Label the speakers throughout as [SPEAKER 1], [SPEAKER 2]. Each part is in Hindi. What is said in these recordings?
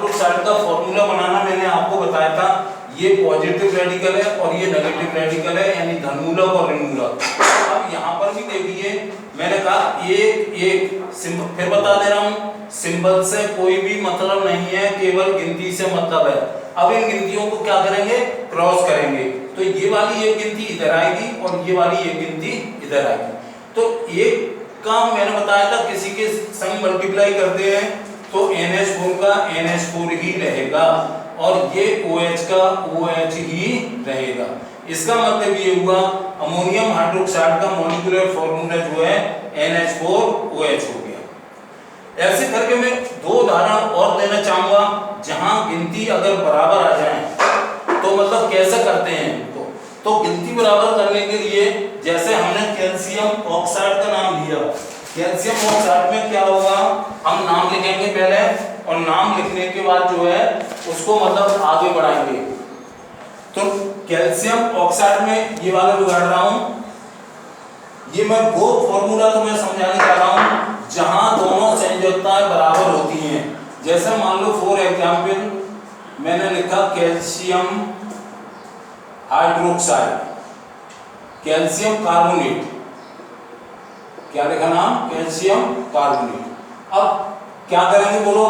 [SPEAKER 1] हाइड्रोक्साइड का फॉर्मूला बनाना मैंने आपको बताया था। ये पॉजिटिव रेडिकल है और ये नेगेटिव रेडिकल है, यानी धनमूलक और ऋणमूलक। अब यहाँ पर भी देखिए मैंने कहा एक सिंबल, फिर बता दे रहा हूँ, सिंबल से कोई भी मतलब नहीं है, केवल गिनती से मतलब है। अब इन गिनतियों को क्या करेंगे, क्रॉस करेंगे, तो ये वाली एक गिनती इधर आएगी और ये वाली एक गिनती इधर आएगी। तो एक का मैंने बताया था किसी के संग मल्टीप्लाई करते हैं तो NH4 का NH4 ही रहेगा और ये OH का OH ही रहेगा। इसका मतलब ये हुआ अमोनियम हाइड्रोक्साइड का मॉलिक्यूलर फॉर्मूला जो है NH4OH हो गया। ऐसे करके मैं दो उदाहरण और देना चाहूंगा जहां गिनती अगर बराबर आ जाए तो मतलब कैसे करते हैं इनको। तो गिनती बराबर करने के लिए जैसे हमने कैल्शियम ऑक्साइड का नाम लिया, कैल्शियम ऑक्साइड में क्या होगा, हम नाम लिखेंगे पहले और नाम लिखने के बाद जो है उसको मतलब आगे बढ़ाएंगे। तो कैल्शियम ऑक्साइड में ये वाला बिगाड़ रहा हूं, ये मैं वो फॉर्मूला तो मैं समझाने जा रहा हूं जहां दोनों संयोजकताएं बराबर होती हैं। जैसे मान लो फॉर एग्जांपल मैंने लिखा कैल्शियम हाइड्रोक्साइड, कैल्शियम कार्बोनेट, क्या लिखा नाम, कैल्शियम कार्बोनेट। अब क्या करेंगे बोलो,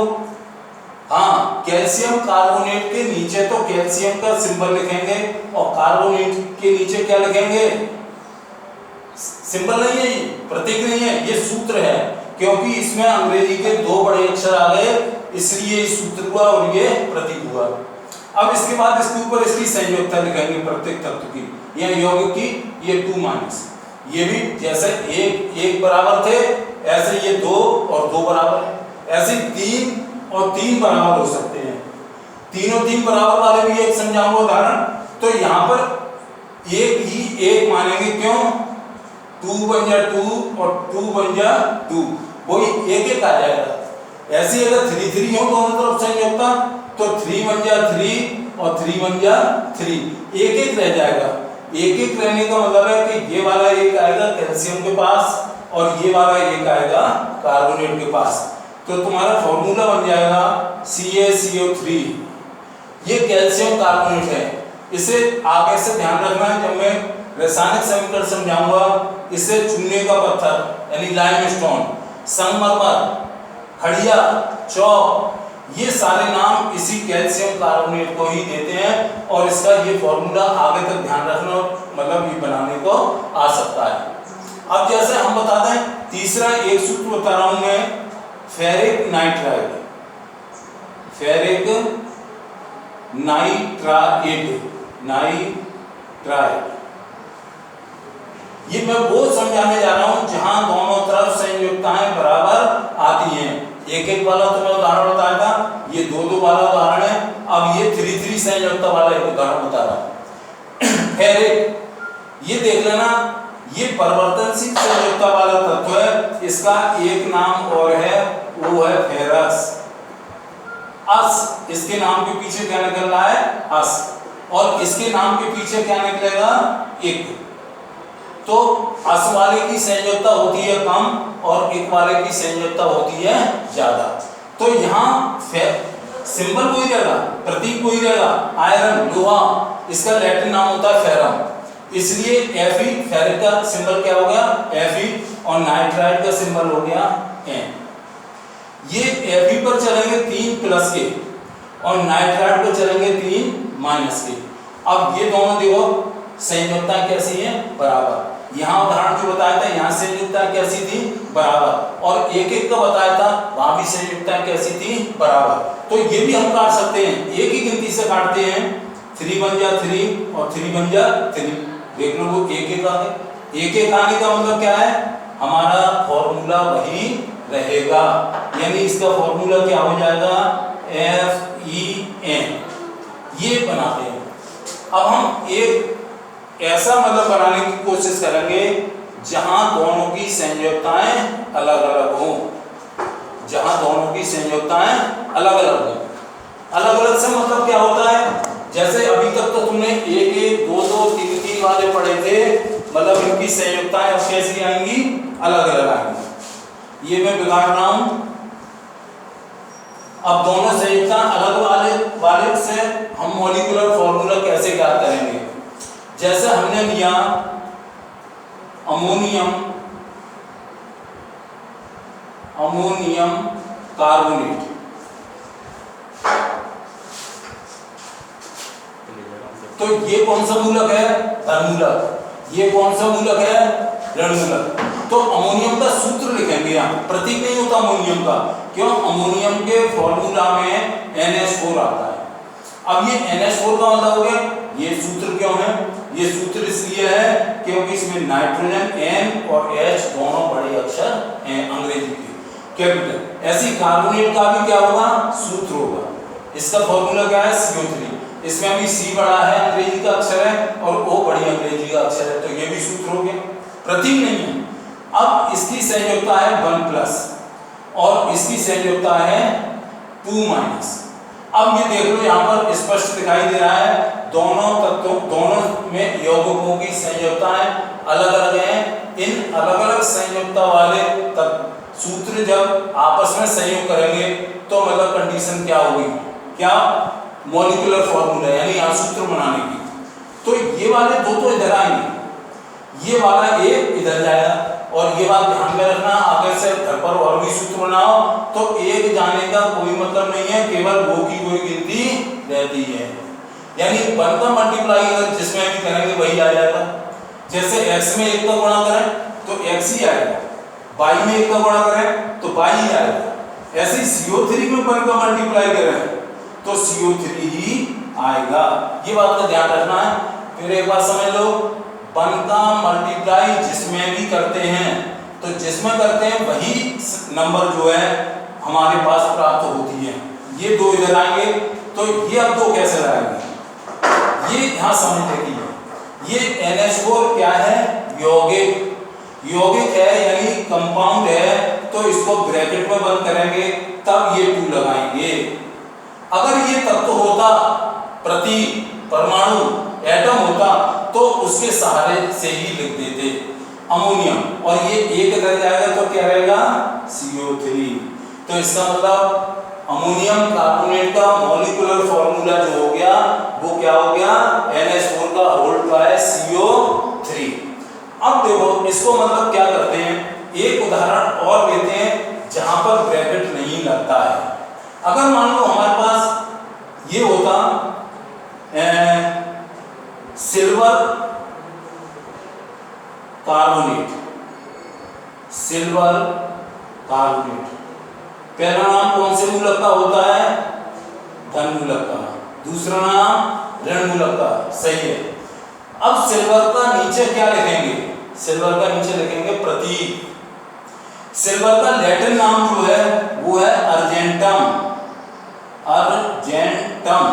[SPEAKER 1] हाँ कैल्शियम कार्बोनेट के नीचे तो कैल्शियम का सिंबल लिखेंगे और कार्बोनेट के नीचे क्या लिखेंगे, सिंबल नहीं है, ये प्रतीक नहीं है, ये सूत्र है, क्योंकि इसमें अंग्रेजी के दो बड़े अक्षर आ गए इसलिए सूत्र हुआ और ये प्रतीक हुआ। अब इसके बाद इसके ऊपर इसकी संयोजकता लिखेंगे प्रत्येक तत्व की, या यौगिक की, ये 2 - ये भी जैसे एक बराबर थे ऐसे ये 2 और 2 बराबर है, ऐसे 3 और 3 बराबर हो सकते हैं। 3 और 3 बराबर वाले भी एक समझाऊंगा उदाहरण। तो यहाँ पर एक ही एक मानेंगे, क्यों, 2 बन जा 2 और 2 बन जा 2, वही एक आ जाएगा। ऐसे अगर 3 3 हो दोनों तरफ संयोजकता तो 3 बन जा 3 और 3 बन जा 3, एक रह जाएगा। एक रहने का मतलब है कि ये वाला एक आएगा कैल्शियम के पास और ये वाला एक आएगा कार्बोनेट के पास, तो तुम्हारा फॉर्मूला बन जाएगा CaCO3। ये कैल्शियम कार्बोनेट है। इसे आगे से ध्यान रखना है, जब मैं रासायनिक समीकरण समझाऊंगा, इसे चूने का पत्थर यानी लाइमस्टोन, संगमरमर, खड़िया, चौक, ये सारे नाम इसी कैल्शियम कार्बोनेट को ही देते हैं और इसका ये फॉर्मूला आगे तक ध्यान रखना, मतलब ये बनाने को आ सकता है। अब जैसे हम बता दें, तीसरा एक सूत्र बता रहा हूं मैं, फेरिक नाइट्राइड, फेरिक नाइट्राइड, ये मैं वो समझाने जा रहा हूं जहां दोनों तरफ संयोजकताएं बराबर आती हैं। एक वाला तो मैं उदाहरण बताया था, ये 2 वाला उदाहरण है। अब ये 3 3 संयोजकता वाला एक उदाहरण बता रहा हूं। फेरिक, ये देख लेना, ये परिवर्तनशील संयोजकता वाला तत्व है, इसका एक नाम और है, वो है फेरस। अस, इसके नाम के पीछे क्या निकल रहा है, अस, और इसके नाम के पीछे क्या निकलेगा, एक। तो अस वाले की संयोजकता होती है कम और एक वाले की संयोजकता होती है ज्यादा। तो यहाँ सिंबल वही रहेगा, प्रतीक वही रहेगा, आयरन, लोहा, इसका लैटिन नाम होता है फेरम, इसलिए Fe, फेरिक का सिंबल क्या हो गया, Fe, और नाइट्राइड का सिंबल हो गया N। ये Fe पर चलेंगे 3 प्लस के और नाइट्राइड पर चलेंगे 3 माइनस के। अब ये दोनों देखो संयोजकता कैसी है, बराबर। यहाँ उदाहरण जो बताया था, यहाँ संयोजकता कैसी थी, बराबर, और एक का बताया था, वहां भी संयोजकता कैसी थी, बराबर। तो ये भी हम काट सकते हैं, एक ही गिनती से काटते हैं, 3 बन जा 3 और 3 बन जा 3। देख लो वो एक आ गए। एक आने का मतलब क्या है, हमारा फॉर्मूला वही रहेगा, यानी इसका फॉर्मूला क्या हो जाएगा, FeN। ये बनाते हैं। अब हम एक ऐसा मतलब बनाने की कोशिश करेंगे जहां दोनों की संयोजकताएं अलग अलग हो, जहां दोनों की संयोजकताएं अलग अलग हो। अलग अलग से मतलब क्या होता है, जैसे अभी तक तो तुमने 1 1 2 2 3 3 वाले पढ़े थे, मतलब इनकी संयोजकताएं अब कैसी आएंगी, अलग अलग आएंगी। ये मैं बिगाड़ रहा हूं, अब दोनों संयुक्ता अलग वाले से हम मॉलिक्यूलर फॉर्मूला कैसे ज्ञात करेंगे? जैसे हमने लिया अमोनियम कार्बोनेट, तो ये कौन सा मूलक है? धनमूलक। ये कौन सा मूलक है? ऋणमूलक। तो अमोनियम का सूत्र लिखेंगे, यहाँ प्रतीक नहीं होता अमोनियम का, क्यों? अमोनियम के फॉर्मूला में NH4 आता है। अब ये NH4 का मतलब हो गया, ये सूत्र क्यों है? ये सूत्र इसलिए है क्योंकि इसमें नाइट्रोजन N और H दोनों बड़े अक्षर हैं अंग्रेजी के, कैपिटल। ऐसी कार्बोनेट का भी क्या होगा? सूत्र होगा। इसका फॉर्मूला क्या है? CO3। इसमें भी C बड़ा है अंग्रेजी का अक्षर है और O बड़ी अंग्रेजी का अक्षर है, तो ये भी सूत्र हो गया, प्रतीक नहीं है। अब इसकी संयोजकता है 1+ और इसकी संयोजकता है 2-। अब ये देख लो, यहाँ पर स्पष्ट दिखाई दे रहा है दोनों तत्वों, दोनों में यौगिकों की संयोजकताएं अलग अलग हैं। इन अलग अलग संयोजकता वाले सूत्र जब आपस में संयोग करेंगे तो मतलब कंडीशन क्या होगी? क्या? मॉलिक्यूलर फॉर्मूला, यानी यहाँ सूत्र बनाने की। तो ये वाले दो तो इधर आएंगे, ये वाला एक इधर जाएगा, और ये बात ध्यान में रखना, अगर से घर पर और भी सूत्र बनाओ तो एक जाने का कोई मतलब नहीं है, केवल वो की कोई गिनती रहती है। यानी 1 का मल्टीप्लाई अगर जिसमें भी करेंगे वही आ जाएगा। जैसे x में 1 का गुणा करें तो x ही आएगा, y में 1 का गुणा करें तो y ही आएगा। ऐसे ही CO3 में 1 का मल्टीप्लाई करें तो CO3 ही आएगा। ये बात का ध्यान रखना है। फिर एक बात समझ लो, 1 का मल्टीप्लाई जिसमें भी करते हैं तो जिसमें करते हैं वही नंबर जो है हमारे पास प्राप्त होती है। ये दो इधर आएंगे तो ये अब दो कैसे लाएंगे? ये यहाँ समझ देखिए, ये NH4 क्या है? यौगिक। यौगिक है यानी कंपाउंड है, तो इसको ब्रैकेट में बंद करेंगे तब ये 2 लगाएंगे। अगर ये तत्व होता, प्रति परमाणु एटम होता, तो उसके सहारे से ही लिख देते अमोनियम, और ये एक इधर जाएगा तो क्या रहेगा? CO3। तो इसका मतलब अमोनियम कार्बोनेट का मॉलिक्यूलर फॉर्मूला जो हो गया वो क्या हो गया? NH4 का होल्ड का है CO3। अब देखो इसको मतलब क्या करते हैं, एक उदाहरण और लेते हैं जहां पर ब्रैकेट नहीं लगता है। अगर मान लो हमारे पास ये होता सिल्वर कार्बोनेट, सिल्वर कार्बोनेट, पहला नाम कौन से मूलक का होता है? धन मूलक का। दूसरा नाम ऋण मूलक का, सही है। अब सिल्वर का नीचे क्या लिखेंगे? सिल्वर का नीचे लिखेंगे प्रतीक। सिल्वर का लैटिन नाम जो है वो है अर्जेंटम। अर्जेंटम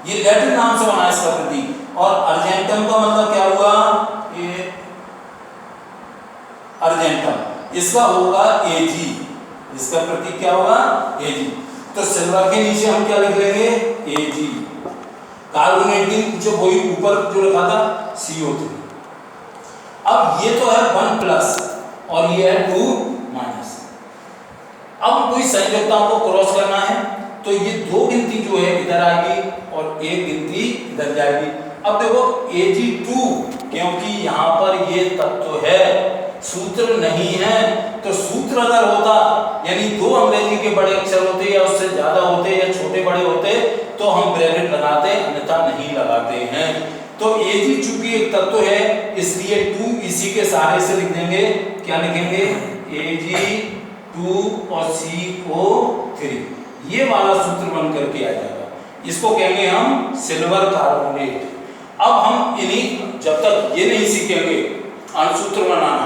[SPEAKER 1] ये लैटिन नाम से बना इसका प्रतीक, और अर्जेंटम का मतलब क्या हुआ? ये अर्जेंटम, इसका होगा Ag। इसका प्रतीक क्या होगा? Ag। तो सिल्वर के नीचे हम क्या लिख लेंगे? Ag। कार्बोनेट के नीचे वही ऊपर जो लिखा था CO3। अब ये तो है 1+ और ये है 2-। अब कोई संयोजकताओं को क्रॉस करना है तो ये 2 गिनती जो है इधर आएगी और 1 गिनती इधर जाएगी। अब देखो Ag2, क्योंकि यहाँ पर ये तत्व है, सूत्र नहीं है, तो सूत्र अगर होता यानी 2 अंग्रेजी के बड़े अक्षर होते या उससे ज्यादा होते या छोटे बड़े होते तो हम ब्रैकेट लगाते, अन्यथा नहीं लगाते हैं। तो Ag चूंकि एक तत्व है इसलिए 2 इसी के सहारे से लिख देंगे। क्या लिखेंगे? Ag2 और CO3, ये वाला सूत्र बन करके आ जाएगा। इसको कहेंगे हम सिल्वर कार्बोनेट। अब हम इन्हीं, जब तक ये नहीं सीखेंगे अणुसूत्र बनाना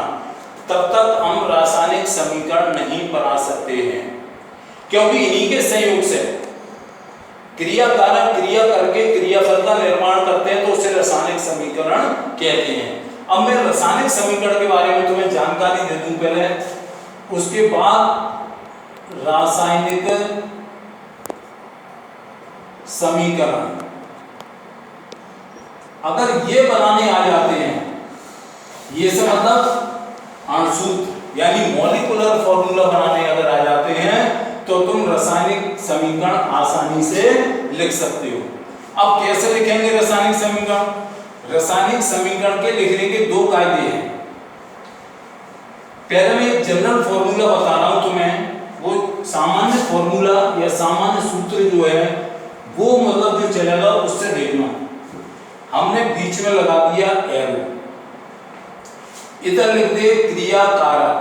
[SPEAKER 1] तब तक हम रासायनिक समीकरण नहीं बना सकते हैं, क्योंकि इन्हीं के संयोग से क्रिया कारक क्रिया करके क्रियाफल का निर्माण करते हैं तो उसे रासायनिक समीकरण कहते हैं। अब मैं रासायनिक समीकरण के बारे में तुम्हें जानकारी दे दूं पहले, उसके बाद रासायनिक समीकरण अगर ये बनाने आ जाते हैं, ये से मतलब अणुसूत्र यानी मॉलिक्यूलर फॉर्मूला बनाने अगर आ जाते हैं तो तुम रासायनिक समीकरण आसानी से लिख सकते हो। अब कैसे लिखेंगे रासायनिक समीकरण? रासायनिक समीकरण के लिखने के दो कायदे हैं। पहले मैं एक जनरल फॉर्मूला बता रहा हूं तुम्हें, वो सामान्य फॉर्मूला या सामान्य सूत्र जो है वो मतलब जो चलेगा उससे देखना। हमने बीच में लगा दिया एरो, इधर लिख दे क्रिया कारक,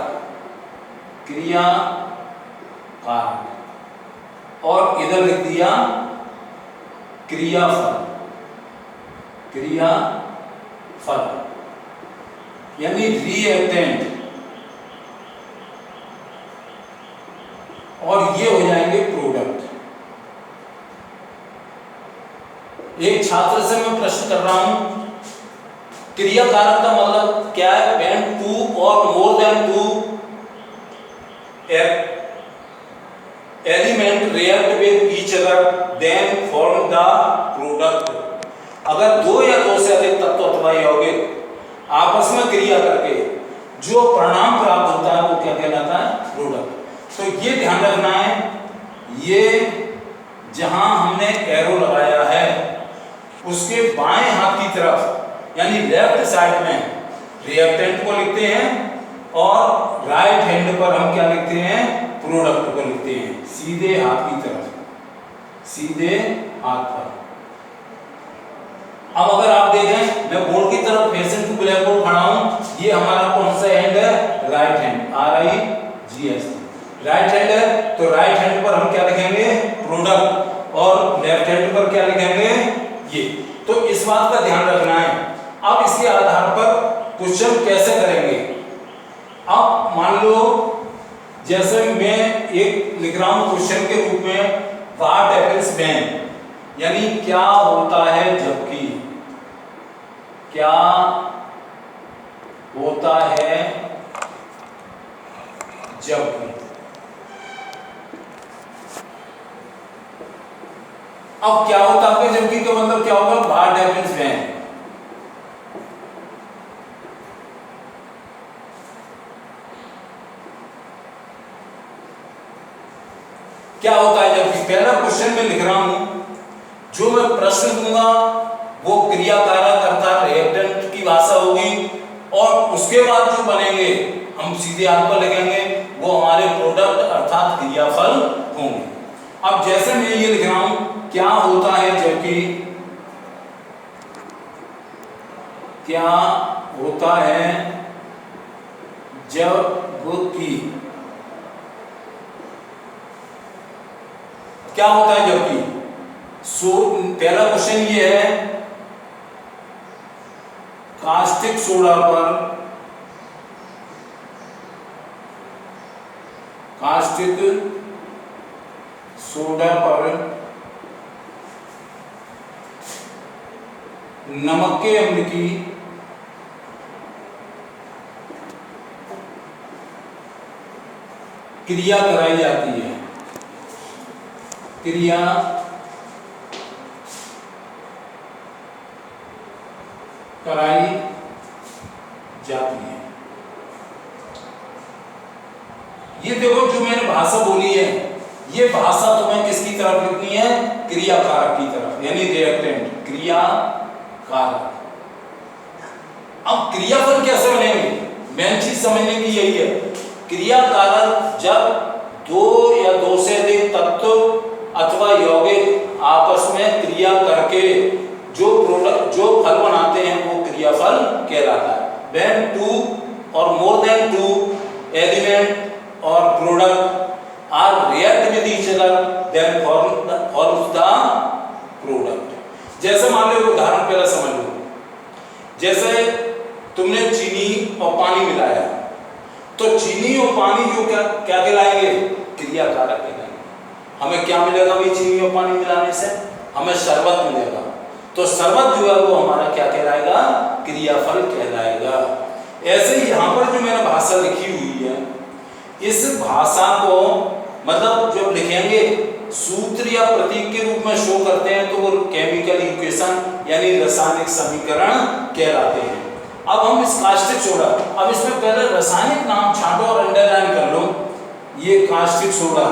[SPEAKER 1] क्रिया कारक, और इधर लिख दिया क्रियाफल, क्रियाफल यानी रिएक्टेंट, और ये हो जाएंगे प्रोडक्ट। एक छात्र से मैं प्रश्न कर रहा हूं, क्रिया कारक का मतलब क्या है? when two or more than two element react with each other then form the product। अगर दो या दो से अधिक तत्व अथवा यौगिक आपस में क्रिया करके जो परिणाम प्राप्त होता है वो क्या कहलाता है? प्रोडक्ट। तो ये ध्यान रखना है, ये जहां हमने एरो लगाया है उसके बाएं हाथ की तरफ यानी लेफ्ट साइड में रिएक्टेंट को लिखते हैं और राइट हैंड पर हम क्या लिखते हैं? प्रोडक्ट को लिखते हैं, सीधे हाथ की तरफ, सीधे हाथ पर। अब अगर आप देखें, मैं बोर्ड की तरफ फेसिंग टू ब्लैक बोर्ड खड़ा हूं, ये हमारा कौन सा हैंड है? Right hand, RIGHT, right hand है। तो राइट हैंड पर हम क्या लिखेंगे? प्रोडक्ट, और लेफ्ट हैंड पर क्या लिखेंगे? ये। तो इस बात का ध्यान रखना है। अब इसके आधार पर क्वेश्चन कैसे करेंगे? अब मान लो जैसे मैं एक लिख रहा हूं क्वेश्चन के रूप में, व्हाट हैपेंस व्हेन, यानी क्या होता है जबकि, क्या होता है जबकि। अब क्या होता है जबकि का मतलब क्या होगा? What happens when. क्या होता है जबकि? पहला क्वेश्चन में लिख रहा हूं, जो मैं प्रश्न दूंगा वो क्रिया कारक अर्थात रिएक्टेंट की भाषा होगी, और उसके बाद जो बनेंगे हम सीधे हाथ पर लिखेंगे, वो हमारे प्रोडक्ट अर्थात क्रियाफल होंगे। अब जैसे मैं ये लिख रहा हूं, क्या होता है जबकि, क्या होता है जबकि, क्या होता है जबकि। सो पहला क्वेश्चन ये है, कास्टिक सोडा पर, कास्टिक सोडा पर नमक के अम्ल की क्रिया कराई जाती है, क्रिया कराई जाती है। ये देखो जो मैंने भाषा बोली है, ये भाषा तुम्हें किसकी तरफ लिखनी है? क्रिया कारक की तरफ, यानी रिएक्टेंट, क्रिया कारक। अब क्रियाफल कैसे बनेंगे? मेन चीज समझने की यही है। क्रिया कारक जब दो या दो से अधिक तत्व अथवा यौगिक आपस में क्रिया करके जो प्रोडक्ट, जो फल बनाते हैं वो क्रियाफल कहलाता है। when two or more than two element or product are react with each other then forms the product। जैसे मान लो उदाहरण पहला समझ लो, जैसे तुमने चीनी और पानी मिलाया, तो चीनी और पानी जो क्या क्या कहलाएंगे? क्रिया कारक कहलाएंगे। हमें क्या मिलेगा भाई चीनी और पानी मिलाने से? हमें शरबत मिलेगा। तो शरबत जो है वो हमारा क्या कहलाएगा? क्रियाफल कहलाएगा। ऐसे ही यहाँ पर जो मैंने भाषा लिखी हुई है, इस भाषा को मतलब जब लिखेंगे सूत्र या प्रतीक के रूप में शो करते हैं तो वो केमिकल इक्वेशन यानी रासायनिक समीकरण कहलाते हैं। अब हम इस कास्टिक सोडा, अब इसमें पहले रासायनिक नाम छांटो और अंडरलाइन कर लो। ये कास्टिक सोडा,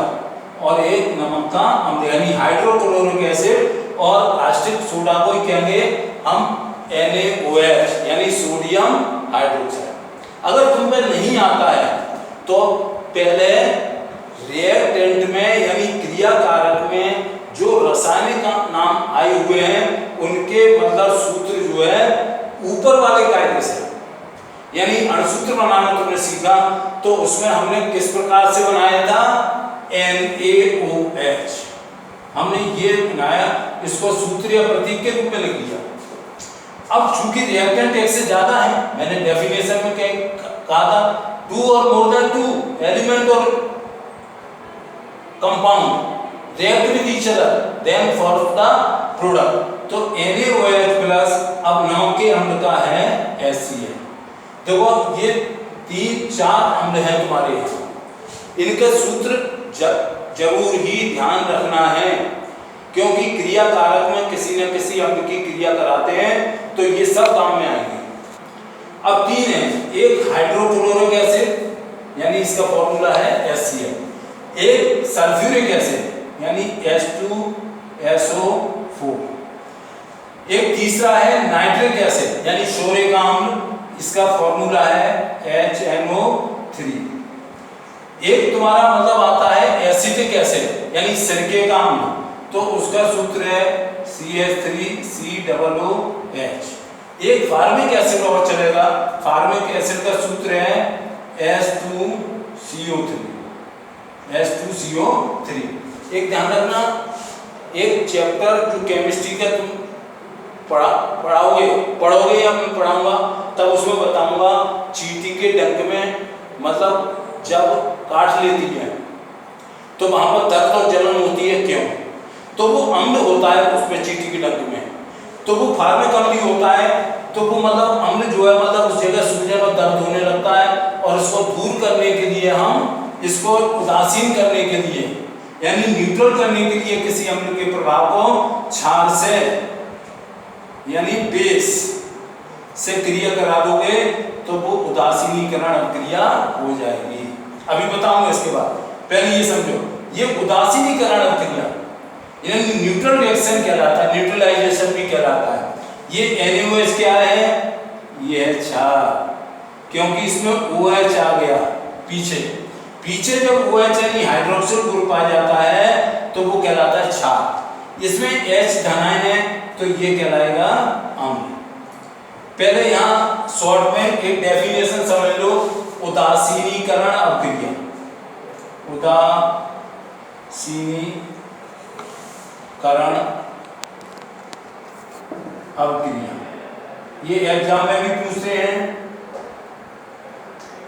[SPEAKER 1] और एक नमक का अम्ल यानी हाइड्रोक्लोरिक एसिड, और कास्टिक सोडा को ही कहेंगे हम NaOH यानी सोडियम हाइड्रोक्साइड। अगर तुम पे नहीं आता है तो पहले रिएक्टेंट में यानी क्रिया कारक में जो रासायनिक नाम आए हुए हैं उनके मतलब सूत्र जो है ऊपर वाले कायदे से, यानी अणुसूत्र बनाना तुमने सीखा तो उसमें हमने किस प्रकार से बनाया था, NaOH हमने ये बनाया, इसको सूत्र या प्रतीक के रूप में लिख दिया। अब चूंकि रिएक्टेंट एक से ज्यादा है, मैंने डेफिनेशन में कहा था 2 और मोर देन 2 एलिमेंट और compound react with each other than form the product. तो NaOH प्लस अब नमक के अम्ल का है HCl। देखो ये 3-4 अम्ल हैं तुम्हारे, इनके सूत्र जरूर ही ध्यान रखना है, क्योंकि क्रिया कारक में किसी न किसी अम्ल की क्रिया कराते हैं तो ये सब काम में आएंगे। अब 3 है, एक हाइड्रोक्लोरिक एसिड यानी इसका फॉर्मूला है HCl, एक सल्फ्यूरिक एसिड यानी H2SO4, एक तीसरा है नाइट्रिक एसिड यानी सोरे का अम्ल, इसका फॉर्मूला है HNO3, एक तुम्हारा मतलब आता है एसिटिक एसिड यानी सिरके का अम्ल, तो उसका सूत्र है CH3COOH। एक फार्मिक एसिड और चलेगा, फार्मिक एसिड का सूत्र है H2CO3। एक ध्यान रखना, एक चैप्टर जो केमिस्ट्री का तुम पढ़ोगे या मैं पढ़ाऊंगा तब उसमें बताऊंगा चींटी के डंक में मतलब जब काट लेती है तो वहां पर दर्द और जलन होती है, क्यों? तो वो अम्ल होता है उसमें चींटी के डंक में, तो वो फार्मिक अम्ल होता है, तो वो मतलब अम्ल जो है मतलब उस जगह सूजन और दर्द होने लगता है, और इसको दूर करने के लिए हम इसको उदासीन करने के लिए यानी न्यूट्रल करने के लिए किसी अम्ल के प्रभाव को क्षार से यानी बेस से क्रिया करा दोगे तो वो उदासीनीकरण अभिक्रिया हो जाएगी। अभी बताऊंगा इसके बाद, पहले ये समझो, ये उदासीनीकरण अभिक्रिया यानी न्यूट्रल रिएक्शन कहलाता है, न्यूट्रलाइजेशन भी कहलाता है। ये NaOH क्या है, ये है क्षार, क्योंकि इसमें OH आ गया पीछे जब OH यानी हाइड्रोक्सिल ग्रुप आ जाता है तो वो कहलाता है क्षार। इसमें H धनायन है तो ये कहलाएगा अम्ल। पहले यहाँ शॉर्ट में एक डेफिनेशन समझ लो, उदासीनीकरण अभिक्रिया, उदासीनीकरण अभिक्रिया, ये एग्जाम में भी पूछते हैं।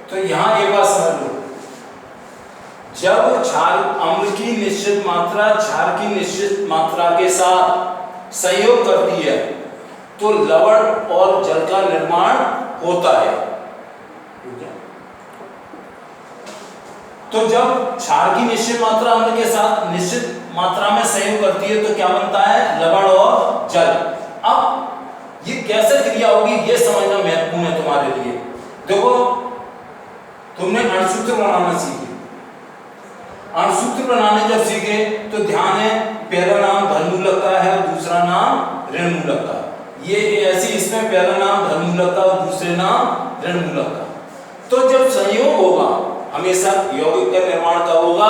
[SPEAKER 1] तो यहाँ एक बात समझ लो, जब क्षार अम्ल की निश्चित मात्रा क्षार की निश्चित मात्रा के साथ संयोग करती है तो लवण और जल का निर्माण होता है। तो जब क्षार की निश्चित मात्रा अम्ल के साथ निश्चित मात्रा में संयोग करती है तो क्या बनता है, लवण और जल। अब ये कैसे क्रिया होगी ये समझना महत्वपूर्ण है तुम्हारे लिए। देखो तुमने अणुसूत्र बनाना सीखे, अणुसूत्र बनाने जब सीखे तो ध्यान है पहला नाम धनमूलक का है और दूसरा नाम ऋणमूलक का। ये ऐसी इसमें पहला नाम धनमूलक का और दूसरे नाम ऋणमूलक का। तो जब संयोग होगा हमेशा यौगिक का निर्माण कब होगा,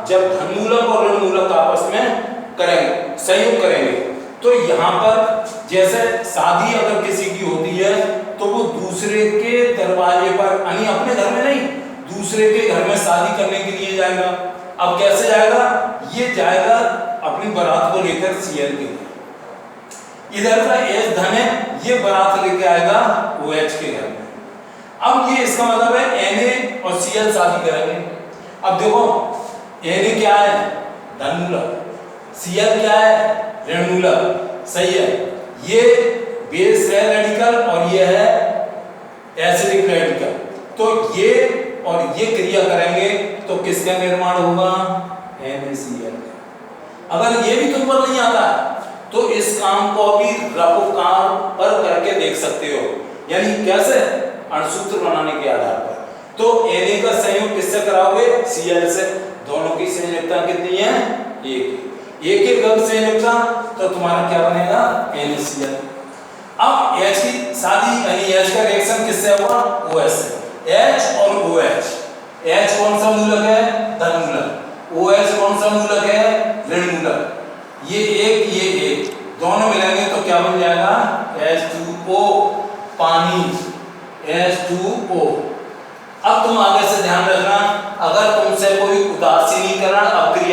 [SPEAKER 1] जब धनमूलक और ऋणमूलक आपस में करेंगे, संयोग करेंगे। तो यहाँ पर जैसे शादी अगर किसी की होती है तो वो दूसरे के दरवाजे पर यानी अपने घर में नहीं दूसरे के घर में शादी करने के लिए जाएगा। अब कैसे जाएगा, ये जाएगा अपनी बारात को लेकर Cl के, इधर का H धन है, ये बारात लेके आएगा OH के घर में। अब ये इसका मतलब है Na और Cl शादी करेंगे। अब देखो Na क्या है, धनमूलक, Cl क्या है, ऋणमूलक, सही है। ये बेस है रेडिकल और ये है एसिडिक रेडिकल। तो ये और ये क्रिया करेंगे तो किसका निर्माण होगा, NaCl। अगर ये भी तुम पर नहीं आता तो इस काम को भी रफो काम पर करके देख सकते हो, यानी कैसे, अणुसूत्र बनाने के आधार पर। तो Na का संयोग किससे कराओगे, Cl से। दोनों की संयोजकता कितनी है? एक एक अगर संयोजकता तो तुम्हारा क्या बनेगा? NaCl। अब H की शादी यानी H का रिएक्शन किससे हुआ? OH से। H और OH, H कौन सा मूलक है? धन मूलक। OH कौन सा मूलक है? ऋण मूलक। ये एक दोनों मिलेंगे तो क्या बन जाएगा? H2O, पानी, H2O। अब तुम आगे से ध्यान रखना, अगर तुमसे कोई उदासीनीकरण अपक्रिया